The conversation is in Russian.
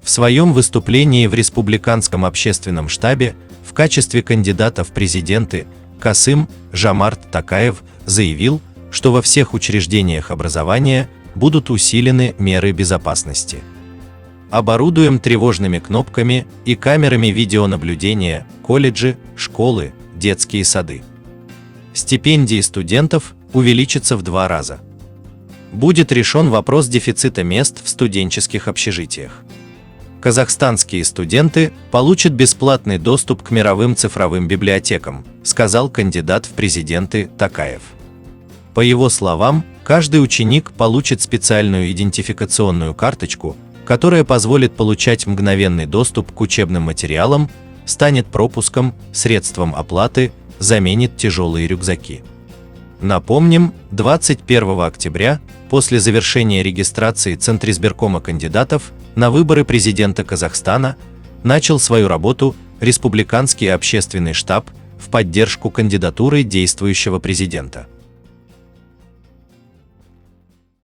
В своем выступлении в Республиканском общественном штабе в качестве кандидата в президенты Касым-Жомарт Токаев заявил, что во всех учреждениях образования будут усилены меры безопасности. Оборудуем тревожными кнопками и камерами видеонаблюдения колледжи, школы, детские сады. Стипендии студентов увеличатся в 2 раза. Будет решен вопрос дефицита мест в студенческих общежитиях. Казахстанские студенты получат бесплатный доступ к мировым цифровым библиотекам, сказал кандидат в президенты Токаев. По его словам, каждый ученик получит специальную идентификационную карточку, которая позволит получать мгновенный доступ к учебным материалам, станет пропуском, средством оплаты, заменит тяжелые рюкзаки. Напомним, 21 октября, после завершения регистрации Центризбиркома кандидатов на выборы президента Казахстана, начал свою работу Республиканский общественный штаб в поддержку кандидатуры действующего президента.